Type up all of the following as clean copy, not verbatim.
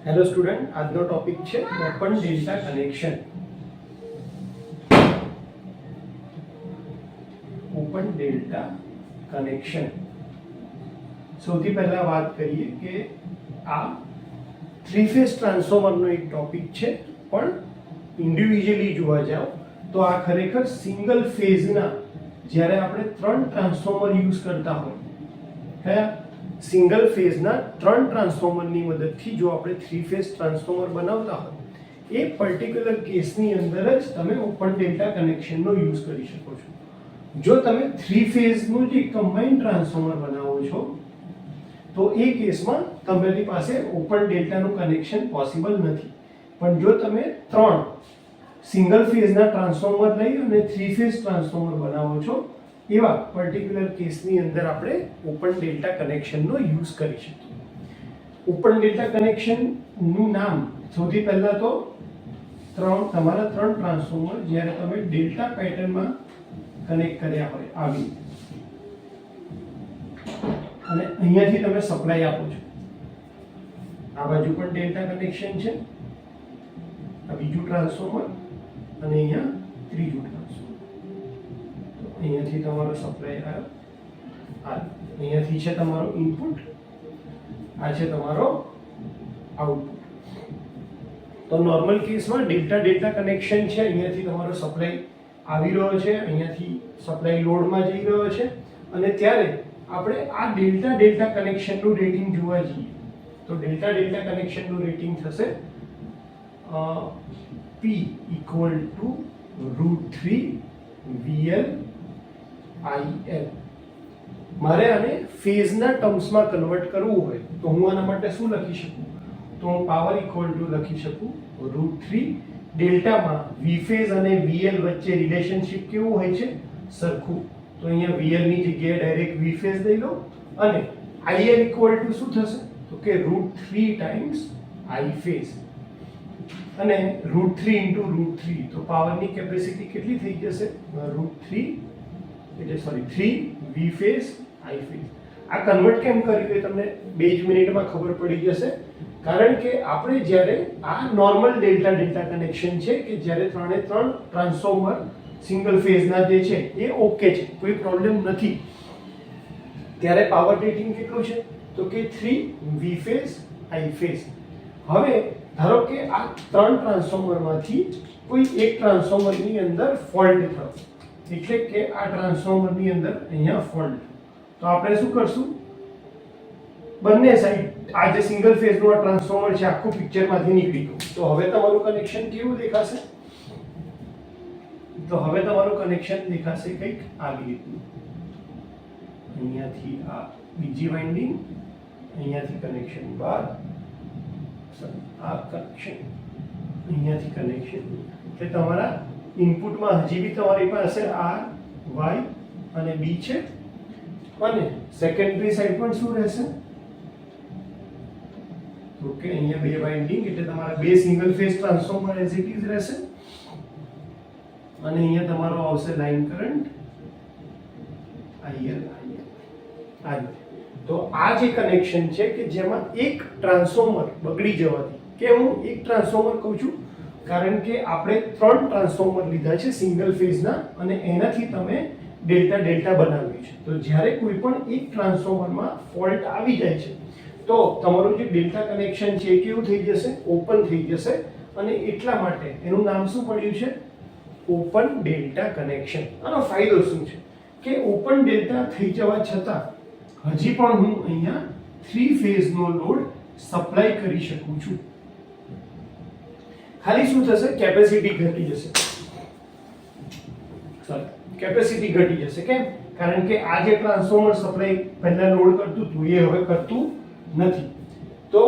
Hello student, આજનો topic છે open delta connection. Open delta connection. સૌથી પહેલા વાત કરીએ કે આ થ્રી ફેઝ ટ્રાન્સફોર્મરનો એક ટોપિક છે, પણ ઇન્ડિવિજ્યુઅલી જોવા જાવ તો આ ખરેખર સિંગલ ફેઝના જ્યારે આપણે ત્રણ ટ્રાન્સફોર્મર યુઝ કરતા હોય, કયા સિંગલ ફેઝના ત્રણ ટ્રાન્સફોર્મરની મદદથી જો આપણે થ્રી ફેઝ ટ્રાન્સફોર્મર બનાવતા હોય, એ પર્ટિક્યુલર કેસની અંદર જ તમે ઓપન ડેલ્ટા કનેક્શનનો યુઝ કરી શકો છો. જો તમે થ્રી ફેઝનું જે કમ્બાઇન્ડ ટ્રાન્સફોર્મર બનાવો છો તો એ કેસમાં તમારી પાસે ઓપન ડેલ્ટાનું કનેક્શન પોસિબલ નથી. પણ જો તમે ત્રણ સિંગલ ફેઝના ટ્રાન્સફોર્મર લઈ અને થ્રી ફેઝ ટ્રાન્સફોર્મર બનાવો છો, એવા પર્ટિક્યુલર કેસની અંદર આપણે ઓપન ડેલ્ટા કનેક્શનનો યુઝ કરી શકીએ. ઓપન ડેલ્ટા કનેક્શનનું નામ સૌથી પહેલા તો તમારા ત્રણ ટ્રાન્સફોર્મર જ્યારે તમે ડેલ્ટા પેટર્નમાં કનેક્ટ કર્યા હોય આવી, અને અહીંયાથી તમે સપ્લાય આપો છો, આ બાજુ પણ ડેલ્ટા કનેક્શન છે, આ બીજું ટ્રાન્સફોર્મર અને અહીંયા ત્રીજું ટ્રાન્સફોર્મર. અહીંયાથી તમારો સપ્લાય આવ્યો, અહીંયાથી છે તમારો ઇનપુટ, આ છે તમારો આઉટપુટ. તો નોર્મલ કેસમાં ડેલ્ટા કનેક્શન છે, અહીંયાથી તમારો સપ્લાય આવી રહ્યો છે, અહીંયાથી સપ્લાય લોડમાં જઈ રહ્યો છે, અને ત્યારે આપણે આ ડેલ્ટા કનેક્શનનું રેટિંગ જોવા જઈએ તો ડેલ્ટા કનેક્શનનું રેટિંગ થશે P = √3 VL IL. મારે આને ફેઝના ટર્મ્સમાં કન્વર્ટ કરવું હોય તો હું આના માટે શું લખી શકું? તો હું પાવર = લખી શકું √3. ડેલ્ટામાં V ફેઝ અને VL વચ્ચે રિલેશનશિપ કેવું હોય છે? સરખું. તો અહીંયા VL ની જગ્યાએ ડાયરેક્ટ V ફેઝ લઈ લો, અને IL = શું થશે? તો કે √3 ટાઈમ્સ I ફેઝ, અને √3 × √3 તો પાવરની કેપેસિટી કેટલી થઈ જશે? √3 V ફેઝ I ફેઝ. આ કન્વર્ટ કેમ કર્યું એ તમને 2 જ મિનિટમાં ખબર પડી જશે. કારણ કે આપણે જ્યારે આ નોર્મલ ડેલ્ટા કનેક્શન છે કે જ્યારે ત્રણે ત્રણ ટ્રાન્સફોર્મર સિંગલ ફેઝના જે છે એ ઓકે છે, કોઈ પ્રોબ્લેમ નથી, ત્યારે પાવર રેટિંગ કેટલું છે? તો કે 3 V ફેઝ I ફેઝ. હવે ધારો કે આ ત્રણ ટ્રાન્સફોર્મરમાંથી કોઈ એક ટ્રાન્સફોર્મરની અંદર ફોલ્ટ થયો, એટલે કે આ ટ્રાન્સફોર્મરની અંદર અહીંયા ફોલ્ટ, તો આપણે શું કરશું? બંને સાઈડ આ જે સિંગલ ફેઝનું આ ટ્રાન્સફોર્મર છે આખું પિક્ચરમાંથી નીકળી ગયું. તો હવે તમારું કનેક્શન કેવું દેખાશે? તો હવે તમારું કનેક્શન દેખાશે કંઈક આવી રીતનું. અહીંયાથી આ બીજી વાઇન્ડિંગ, અહીંયાથી કનેક્શન બહાર, આ કનેક્શન, અહીંયાથી કનેક્શન. એટલે તમારા ઇનપુટમાં હજી બી તમારી પાસે R, Y અને B છે, અને સેકન્ડરી સાઈડ પણ શું રહેશે? તો કે અહીંયા બે વાઇન્ડિંગ, એટલે તમારા બે single phase transformer as it is રહેશે, અને અહીંયા તમારો આવશે લાઈન કરંટ IL. તો આ જે કનેક્શન છે કે જેમાં એક ટ્રાન્સફોર્મર બગડી જવાથી, કે હું એક ટ્રાન્સફોર્મર કહું છું કારણ કે આપણે ત્રણ ટ્રાન્સફોર્મર લીધા છે સિંગલ ફેઝના, અને એનાથી તમે ડેલ્ટા બનાવ્યું છે. તો જ્યારે કોઈ પણ એક ટ્રાન્સફોર્મરમાં ફોલ્ટ આવી જાય છે તો તમારું જે ડેલ્ટા કનેક્શન છે એ કેવું થઈ જશે? ઓપન થઈ જશે. અને એટલા માટે એનું નામ શું પડ્યું છે? Open delta connection. આનો ફાયદો શું છે કે ઓપન ડેલ્ટા થઈ જવા છતાં હજી પણ હું અહીંયા થ્રી ફેઝનો લોડ સપ્લાય કરી શકું છું. ખાલી શું થશે? કેપેસિટી ઘટી જશે. કેપેસિટી ઘટી જશે. કેમ? કારણ કે આ જે ટ્રાન્સફોર્મર સપ્લાય પહેલા લોડ કરતું હતું એ હવે કરતું નથી. તો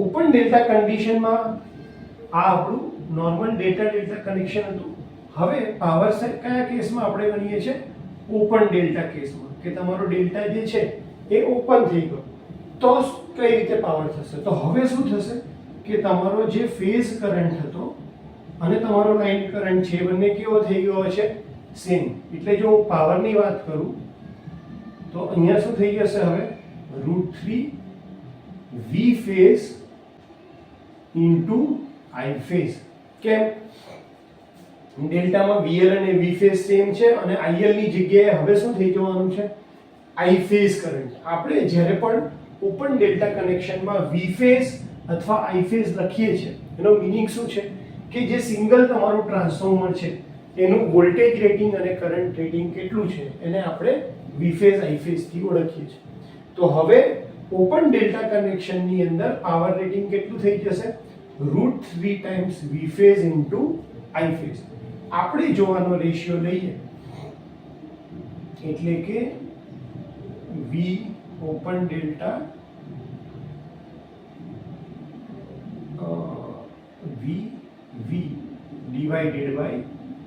ઓપન ડેલ્ટા કન્ડિશનમાં આ આપણું નોર્મલ ડેલ્ટા કનેક્શન હતું. હવે પાવર કયા કેસમાં આપણે ગણીએ છીએ? ઓપન ડેલ્ટા કેસમાં, કે તમારો ડેલ્ટા જે છે એ ઓપન થઈ ગયો. તો કઈ રીતે પાવર થશે? તો હવે શું થશે કે તમારો જે ફેઝ કરંટ હતો અને તમારો લાઈન કરંટ છે બંને કેવો થઈ ગયો છે? સેમ. એટલે જો હું પાવરની વાત કરું તો અહીંયા શું થઈ જશે? હવે √3 V ફેઝ ઇન્ટુ આઈ ફેઝ. કેમ? ડેલ્ટામાં VL અને V ફેઝ સેમ છે અને IL ની જગ્યાએ હવે શું થઈ જવાનું છે? I phase current. આપણે જ્યારે પણ ઓપન ડેલ્ટા કનેક્શનમાં V ફેઝ અથવા I ફેઝ લખીએ છીએ એનો મીનિંગ શું છે કે જે સિંગલ તમારું ટ્રાન્સફોર્મર છે એનું વોલ્ટેજ રેટિંગ અને કરંટ રેટિંગ કેટલું છે એને આપણે V ફેઝ I ફેઝ થી ઓળખીએ છીએ. તો હવે ઓપન ડેલ્ટા કનેક્શનની અંદર પાવર રેટિંગ કેટલું થઈ જશે? √3 times V phase into I phase. આપણે જોવાનો રેશિયો લઈએ એટલે કે V open delta V divided by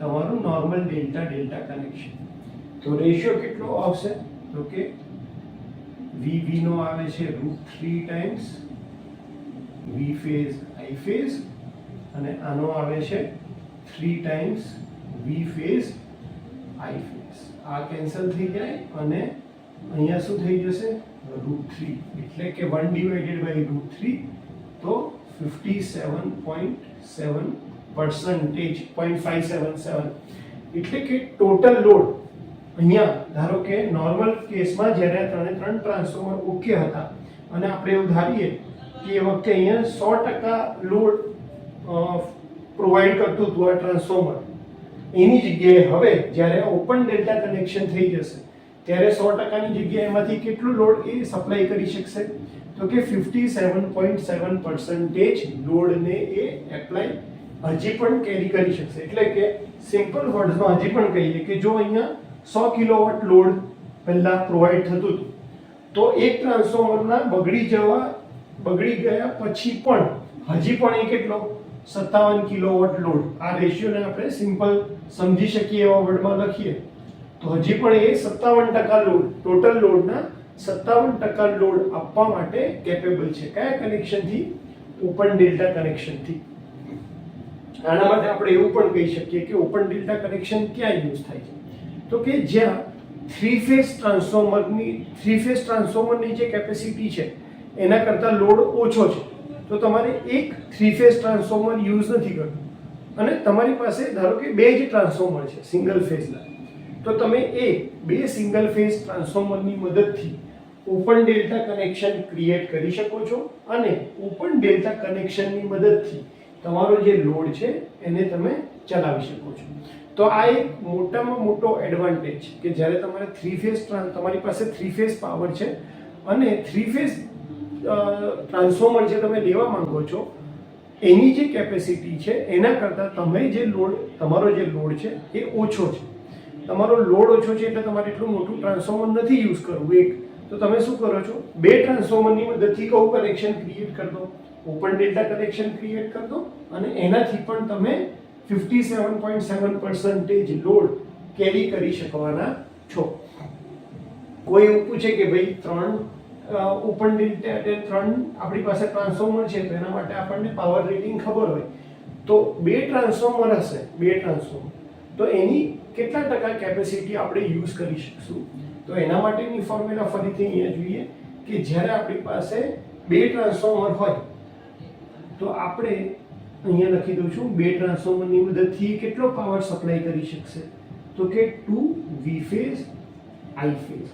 તમારું નોર્મલ ડેલ્ટા કનેક્શન. તો રેશિયો કેટલો આવશે? તો કે V નો આવે છે √3 times V phase I phase અને આનો આવે છે 3 times V phase I phase. આ કેન્સલ થઈ જાય અને અહીંયા શું થઈ જશે? √3 એટલે કે 1 ડિવાઇડેડ બાય √3 તો 57.7% 0.577 એટલે કે ટોટલ લોડ અહીંયા ધારો કે નોર્મલ કેસમાં જ્યારે ત્રણે ત્રણ ટ્રાન્સફોર્મર ઓકે હતા અને આપણે એવું ધારીએ કે એ વખતે અહીંયા 100% લોડ પ્રોવાઈડ કરતું હતું આ ટ્રાન્સફોર્મર, એની જગ્યાએ હવે જ્યારે ઓપન ડેલ્ટા કનેક્શન થઈ જશે ત્યારે 100%ની જગ્યાએ એમાંથી કેટલું લોડ એ સપ્લાય કરી શકશે? તો કે 57.7% લોડને એ એપ્લાય હજી પણ કેરી કરી શકશે. એટલે કે સિમ્પલ વર્ડ્સમાં હજી પણ કહીએ કે જો અહીંયા 100 કિલોવોટ લોડ પહેલા પ્રોવાઈડ થતું હતું તો એક ટ્રાન્સફોર્મરના બગડી ગયા પછી પણ હજી પણ એ કેટલો 57 કિલોવોટ લોડ. આ રેશિયોને આપણે સિમ્પલ સમજી શકીએ એવા વર્ડમાં લખીએ તો હજી પણ એ 57% લોડ, ટોટલ લોડના 57% લોડ આપવા માટે કેપેબલ છે. કયા કનેક્શનથી? Open delta કનેક્શનથી. આના માટે આપણે એવું પણ કહી શકીએ કે ઓપન ડેલ્ટા કનેક્શન ક્યાં યુઝ થાય છે? તો કે જ્યાં થ્રી ફેઝ ટ્રાન્સફોર્મરની જે કેપેસિટી છે એના કરતાં લોડ ઓછો છે તો તમારે એક થ્રી ફેઝ ટ્રાન્સફોર્મર યુઝ નથી કરવું અને તમારી પાસે ધારો કે બે જ ટ્રાન્સફોર્મર છે સિંગલ ફેઝના, તો તમે એ બે સિંગલ ફેઝ ટ્રાન્સફોર્મરની મદદથી ઓપન ડેલ્ટા કનેક્શન ક્રિએટ કરી શકો છો અને ઓપન ડેલ્ટા કનેક્શનની મદદથી તમારો જે લોડ છે એને તમે ચલાવી શકો છો. તો આ એક મોટામાં મોટો એડવાન્ટેજ કે જ્યારે તમારે તમારી પાસે થ્રી ફેઝ પાવર છે અને થ્રી ફેઝ ટ્રાન્સફોર્મર જે તમે લેવા માંગો છો એની જે કેપેસિટી છે એના કરતાં તમારો જે લોડ છે એ ઓછો છે. તમારો લોડ ઓછો છે એટલે તમારે એટલું મોટું ટ્રાન્સફોર્મર નથી યુઝ કરવું એક, તો તમે શું કરો છો? બે ટ્રાન્સફોર્મરની મદદથી કયું કનેક્શન ક્રિએટ કરી દો? ઓપન ડેલ્ટા કનેક્શન ક્રિએટ કરી દો અને એનાથી પણ તમે 57.7% લોડ કેરી કરી શકવાના છો. કોઈ એવું પૂછે કે ભાઈ ઓપન ડેલ્ટા 3 આપણી પાસે ટ્રાન્સફોર્મર છે તો એના માટે આપણને પાવર રેટિંગ ખબર હોય તો બે ટ્રાન્સફોર્મર હશે, તો એની કેટલા ટકા કેપેસિટી આપણે યુઝ કરી શકશું? તો એના માટેની ફોર્મ્યુલા ફરીથી અહીંયા જોઈએ કે જ્યારે આપણી પાસે બે ટ્રાન્સફોર્મર હોય તો આપણે અહીંયા લખી દઉં છું બે ટ્રાન્સફોર્મરની મદદથી કેટલો પાવર સપ્લાય કરી શકશે? તો કે 2 V ફેઝ I ફેઝ.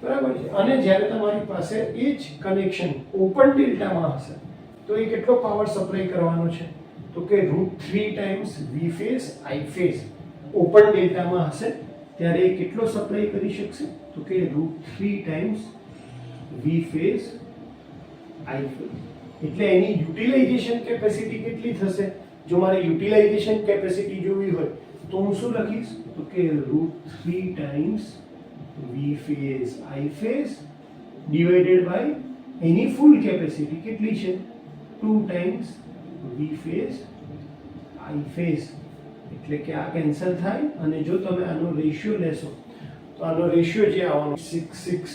બરાબર છે. અને જ્યારે તમારી પાસે એ જ કનેક્શન ઓપન ડેલ્ટામાં હશે તો એ કેટલો પાવર સપ્લાય કરવાનો છે? તો કે √3 times V phase I phase. Open ડેલ્ટામાં હશે ત્યારે એ કેટલો સપ્લાય કરી શકશે? તો કે √3 times V phase I phase. એટલે એની યુટિલાઇઝેશન કેપેસિટી કેટલી થશે? જો મારે યુટિલાઇઝેશન કેપેસિટી જોવી હોય તો હું શું લખીશ? તો કે √3 times V phase I phase divided by એની ફૂલ કેપેસિટી કેટલી છે? 2 times V phase I phase. એટલે કે આ કેન્સલ થાય અને જો તમે આનો રેશિયો લેશો તો આનો રેશિયો જે આવવાનો 66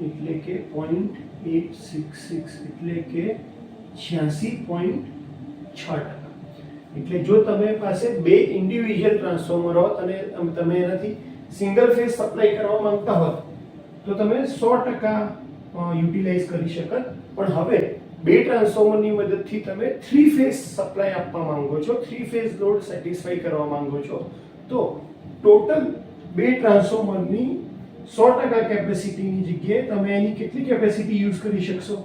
એટલે કે 0.866 એટલે કે 86.6%. એટલે જો તમે પાસે બે ઇન્ડિવિજ્યુઅલ ટ્રાન્સફોર્મર હોત અને તમે એનાથી સિંગલ ફેઝ સપ્લાય કરવા માંગતા હોત તો તમે 100% યુટિલાઇઝ કરી શકત. પણ હવે બે ટ્રાન્સફોર્મરની મદદથી તમે 3 ફેઝ સપ્લાય આપવા માંગો છો, 3 ફેઝ લોડ સેટિસ્ફાઈ કરવા માંગો છો, તો ટોટલ બે ટ્રાન્સફોર્મરની 100% કેપેસિટીની જગ્યાએ તમે એની કેટલી કેપેસિટી યુઝ કરી શકશો?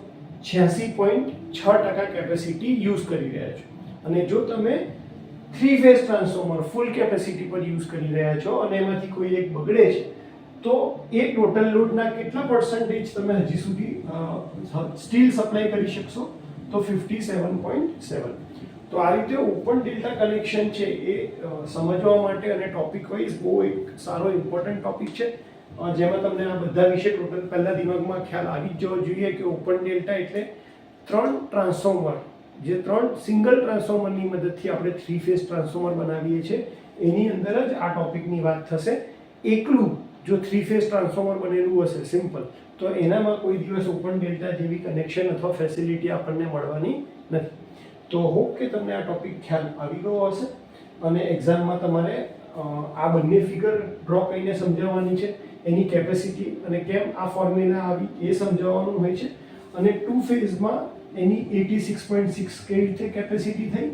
86.6% કેપેસિટી યુઝ કરી રહ્યા છો. અને જો તમે 3 ફેઝ ટ્રાન્સફોર્મર ફૂલ કેપેસિટી પર યુઝ કરી રહ્યા છો અને એમાંથી કોઈ એક બગડે છે, તો એ ટોટલ લોડના કેટલા પર્સન્ટેજ તમે હજી સુધી સ્ટીલ સપ્લાય કરી શકશો? તો 57.7. તો આ રીતે ઓપન ડેલ્ટા કનેક્શન છે એ સમજવા માટે અને ટોપિક વાઇઝ બહુ એક સારો ઇમ્પોર્ટન્ટ ટોપિક છે, જેમાં તમને આ બધા વિશે ટોટલ પહેલા દિમાગમાં ખ્યાલ આવી જ જવો જોઈએ કે ઓપન ડેલ્ટા એટલે 3 ટ્રાન્સફોર્મર, જે 3 સિંગલ ટ્રાન્સફોર્મરની મદદથી આપણે 3 ફેઝ ટ્રાન્સફોર્મર બનાવીએ છીએ, એની અંદર જ આ ટોપિકની વાત થશે. એકલું જો 3 ફેઝ ટ્રાન્સફોર્મર બનેલું હશે સિમ્પલ, તો એનામાં કોઈ દિવસ ઓપન ડેલ્ટા જેવી કનેક્શન અથવા ફેસિલિટી આપણને મળવાની નથી. તો હોપ કે તમને આ ટોપિક ખ્યાલ આવી ગયો હશે અને એક્ઝામમાં તમારે આ બંને ફિગર ડ્રો કરીને સમજાવવાની છે, એની કેપેસિટી અને કેમ આ ફોર્મ્યુલા આવી એ સમજાવવાનું હોય છે, અને 2 ફેઝમાં એની 86.6 કઈ રીતે કેપેસિટી થઈ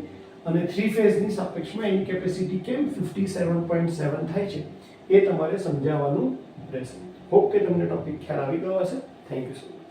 અને 3 ફેઝની સાપેક્ષમાં એની કેપેસિટી કેમ 57.7 થાય છે એ તમારે સમજાવવાનું રહેશે. હોપ કે તમને ટોપિક ખ્યાલ આવી ગયો હશે. Thank you so much.